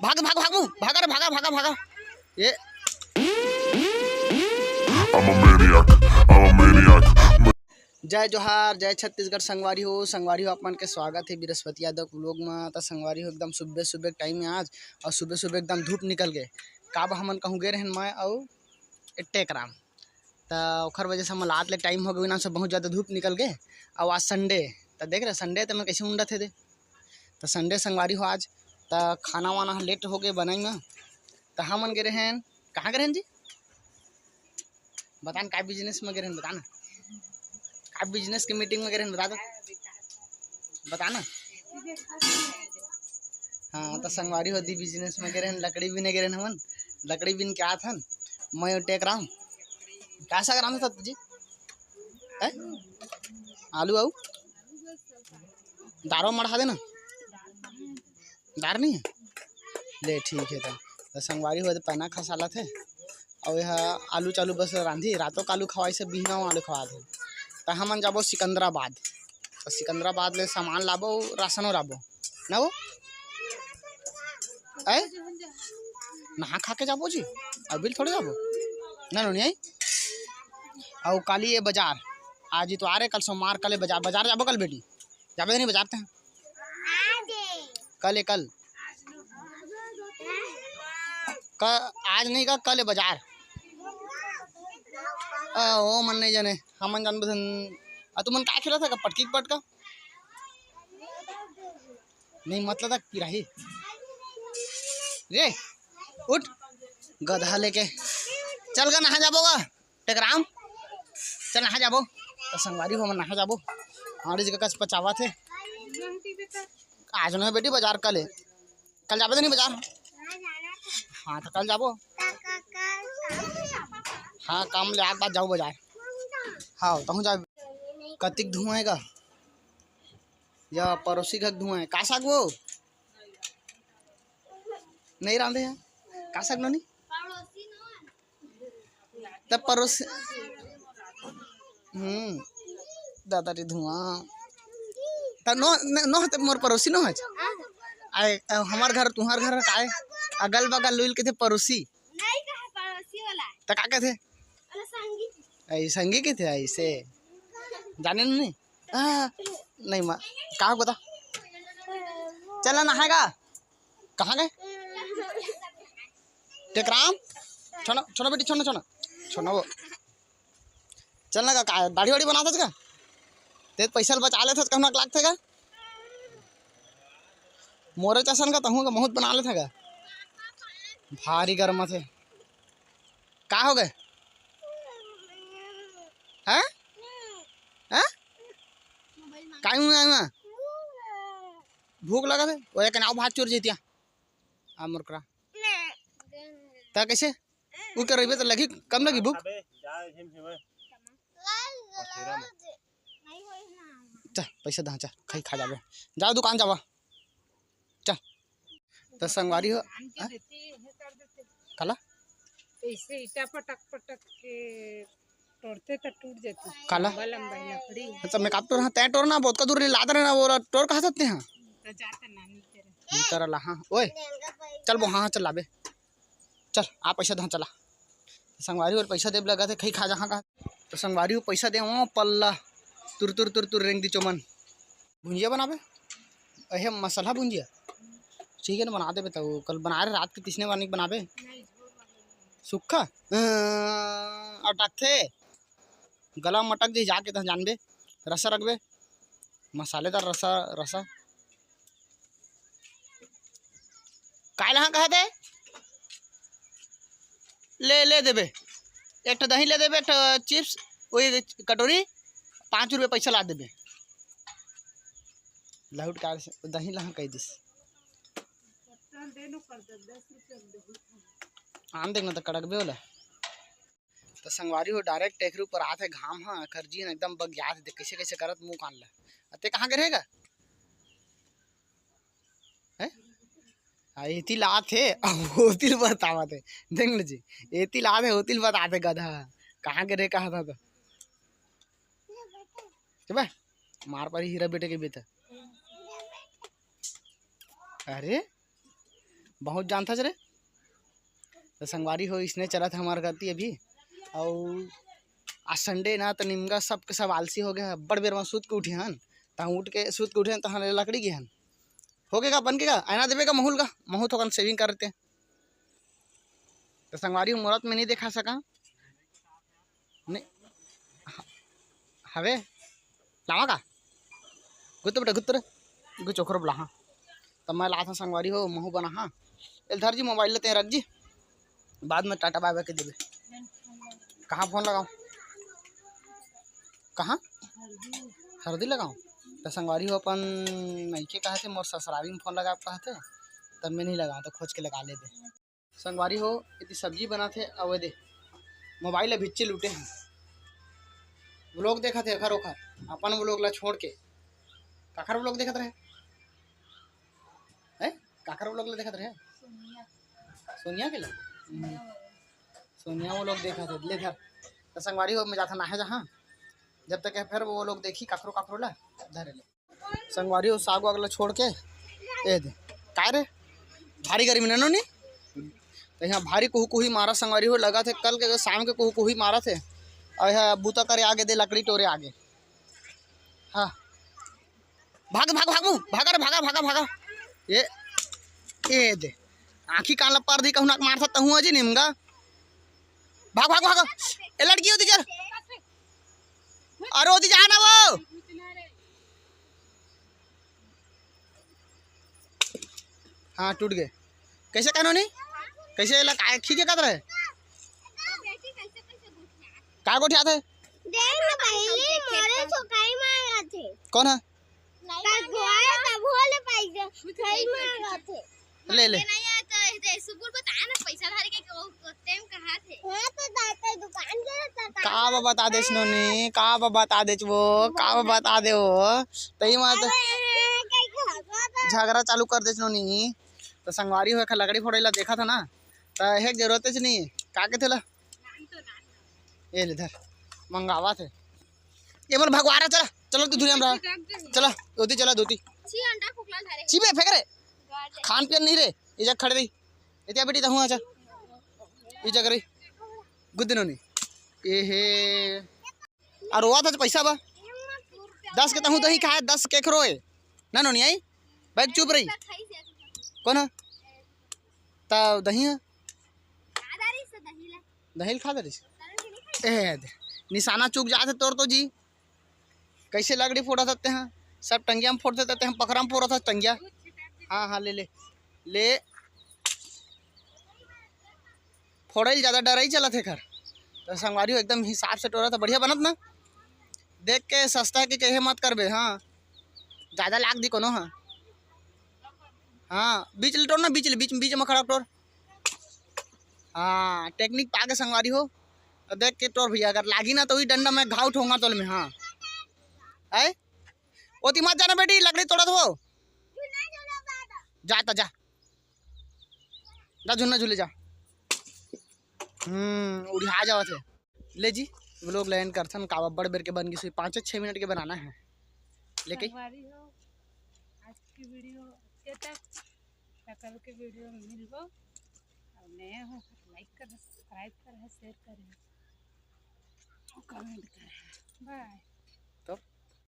भाग भाग भागू भागा रे भागा भागा भागा ये जय जोहार जय छत्तीसगढ़ संगवारी हो अपन के स्वागत है बृहस्पति यादव लोग में। तो संगवारी हो एकदम सुबह सुबह टाइम में आज और सुबह सुबह एकदम धूप निकल गए काब हमन कहूँ गे रहन मैं और टेकराम तो ओखर वजह से हम रात ले टाइम हो गए ना सब बहुत ज़्यादा धूप निकल गए। और आज संडे तो देख रहे संडे तो मैं कैसे मुंडा थे दे तो संडे संगवारी हो आज तो खाना वाना लेट हो गए बनाई में। तो हमन गे रहन कहाँ गए रहन जी बतान का बिजनेस में गए रहन बताना आप बिजनेस की मीटिंग में गए रहन बता दो बताना। हाँ तो संगवारी होती बिजनेस में गए रहन लकड़ी भी नहीं गए रहन हमन लकड़ी बिन क्या था मैं टेक रहा हूँ कैसा कराना था जी है? आलू आऊ दारो मढ़ा देना दार नहीं है ले ठीक है तो संगवारी हो पहना खसाला थे और यह आलू चालू बस रांधी रातों का आलू खवाई से बिहना आलू खवा थे। तो हमन जाबो सिकंदराबाद तो सिकंदराबाद ले सामान लाबो राशनो लाबो ना वो ऐ नहा खा के जाबो जी अभी थोड़े जाबो ना नो नहीं और काली ये बाजार आज तो आ रहे कल सोमवार कल बाजार बाजार जाबो कल बेटी जाबे नहीं बाजार थे कल आज नहीं का कल बाजार ओ मन नहीं जाने हमन जान बसन तुमन क्या खेला था पटकी पटका नहीं मतलब था पिराही रे उठ गधा लेके चल गा नहा जाबो गा टेकराम चल नहा जाबो तो संगवारी हो मन नहा जाबो हमारी जगह कस पचावा थे आज नहीं बेटी बाजार कल जाबे तो नहीं बाजार हाँ तो कल जाबो हाँ काम ले आग बाद जाओ बाजार हाँ तो जा कतिक धुआं है का या पड़ोसी का धुआं है का साग वो नहीं रांधे हैं का साग नहीं तब पड़ोसी दादा रे धुआं त नो नो त मोर पड़ोसी नो है आए हमार घर तुम्हार घर का है अगल बगल लुइल के थे पड़ोसी नहीं कहा पड़ोसी वाला त का कहते ऐ संगी के थे ऐसे जाने नहीं नहीं माँ कहाँ बता चला नहाएगा कहाँ गए टेकराम छोड़ो छोड़ो बेटी छोड़ो छोड़ो छोड़ो वो चलना का दाढ़ी वाड़ी बना था ते पैसा बचा ले थे कहना लाग थे मोरे चसन का तहूँ का बहुत बना ले थे भारी गर्म थे का हो गए हैं हैं काई भूख लगा थे वो एक नाव भात चोर जेतिया मुरकरा ता कैसे वो कर रही तो लगी कम लगी भूख चल पैसा दा चल खाई खा जाबे जाओ दुकान जावा चल तो संगवारी हो कला ऐसे ईटा पटक पटक के तोड़ते तो टूट जाती काला लंबा लकड़ी तो मैं काप तो रहा तय टोरना बहुत का दूर लाद रहे ना वो टोर कहा सकते हैं तो जाता नानी तेरे कर ला हाँ ओए चल वो हाँ चल लाबे चल आप पैसा दा चला संगवारी और पैसा देव लगा थे खई खा जहाँ का तो संगवारी को पैसा दे वो पल्ला तुर तुर तुर तुर रेंग दी चोमन भुंजिया बनाबे अहे मसाला भुंजिया ठीक है ना बना दे तो कल बना रहे रात के किसने वानी बनाबे सूखा अटक थे गला मटक दी जाके तो जानबे रसा रखबे मसालेदार रसा रसा काय लहा कहे दे ले देबे एक दही ले देबे चिप्स वही कटोरी 5 रुपये पैसा ला देबे लाउड कार से दही लहा कह दिस आन देखना तो कड़कबे वाला तो संगवारी हो डायरेक्ट टेकरू पर आते घाम हाँ खर्जी एकदम बग्या थे कैसे कैसे करत मुँह कान ला अते कहाँ के रहेगा एती ला थे होतिल बतावा थे देख लीजिए एती ला थे होतिल बताते गधा कहाँ के रहे कहा था तो मार पर हीरा बेटे के बेटा अरे बहुत जानता रे। तो संगवारी हो इसने चला था हमारे गति अभी। और आज संडे ना तो निमगा सब के सब आलसी हो गया। बड़ बेर में सूत के उठे हन, तहाँ उठ के सूत के उठे हन, तहाँ लकड़ी गए हन। हो गएगा बन गएगा आना देवेगा महूल का महू थोड़ा सेविंग करते। तो संगवारी हो मुहूर्त में नहीं देखा सका नहीं हवे लावा का गुत्त बेटा गुत्त गु चोखर बोला। हाँ तब मैं ला था संगवारी हो महू बना। हाँ इधर जी मोबाइल लेते हैं रख जी, बाद में टाटा बाय बाय के देवे। कहाँ फोन लगाऊँ, कहाँ हरदी लगाऊँ? तो संगवारी हो अपन नईके कहा थे मोर ससुराली में फोन लगा कहा थे, तब मैं नहीं लगा तो खोज के लगा ले दे। संगवारी हो इतनी सब्जी बना थे और दे मोबाइल भिच्चे लूटे हैं। व्लॉग देखा थे खर ओखर अपन व्लॉग ला छोड़ के काखर व्लॉग देखत रहे हैं। काखर व्लॉग ला देखत रहे सोनिया के ला सोनिया वो लोग देखा थे ले घर। तो संगवारी हो मैं जाता ना है जहाँ जब तक है फिर वो लोग देखी काखरो काखरो ला धरे ले। संगवारी हो साग वाग ला छोड़ के ए दे काय रे भारी गर्मी ननो नी। तो यहाँ भारी कुहू कुही मारा संगवारी हो लगा थे कल के शाम के कुहू कुही मारा थे। और यहाँ बूता करे आगे दे लकड़ी टोरे आगे। हाँ भाग भाग भाग भागा रे भागा भागा भागा ये दे आँखी कान ला पार दी कहूँ नाक मार सकता हूँ अजी निमगा भाग भाग भाग ए लड़की होती चल अरे होती जा ना वो। हाँ टूट गए कैसे कानूनी कैसे खींचे कद रहे का गोठिया थे कौन है ले ले का बता दे नोनी का बता दे वो का बता दे वो तई मत झगड़ा चालू कर दे नोनी। तो संगवारी हो लकड़ी फोड़े ला देखा था ना तो है जरूरत नहीं का के थे ला ये ले धर मंगावा थे ये मोर भगवारा चला चलो तू दुनिया में चला दोती चला दोती चीबे फेंक रे खान पियन नहीं रे ये जग खड़े रही इतना बेटी तो हुआ चल ये जग रही गुद नोनी ये हे और हुआ था पैसा बा 10 के तहूँ दही खाए 10 के खरोए ना नोनी आई बैग चुप रही कौन है तब दही है दही खा दे ए निशाना चूक जाते तोड़ तो जी कैसे लकड़ी फोड़ा सकते हैं सब टंगिया में फोड़ते थे हम पकड़ा में फोड़ा था टंगिया। हाँ हाँ ले ले ले फोड़े ज़्यादा डर ही चला थे घर। तो संगवारी हो एकदम हिसाब से टोरा था बढ़िया बनत ना देख के सस्ता के कहे मत करबे। हाँ ज़्यादा लाग दी कोनो। हाँ हाँ बीच ले टोर ना बीच बीच में खड़ा टोर। हाँ टेक्निक पा के संगवारी हो देख के टोर भैया अगर लागी ना तो वही डंडा में घाव ठोंगा तोल में। हाँ है ओती मत जाना बेटी लकड़ी तोड़ा तो जाता जा जा झुन्ना झूले जा उड़िया जाओ थे ले जी वो लोग लैंड करथन कावा बड़ बेर के बन गई 5-6 मिनट के बनाना है लेके आज की वीडियो कल के वीडियो में मिलबो और नया हो लाइक कर सब्सक्राइब कर शेयर करें कमेंट करें बाय। तो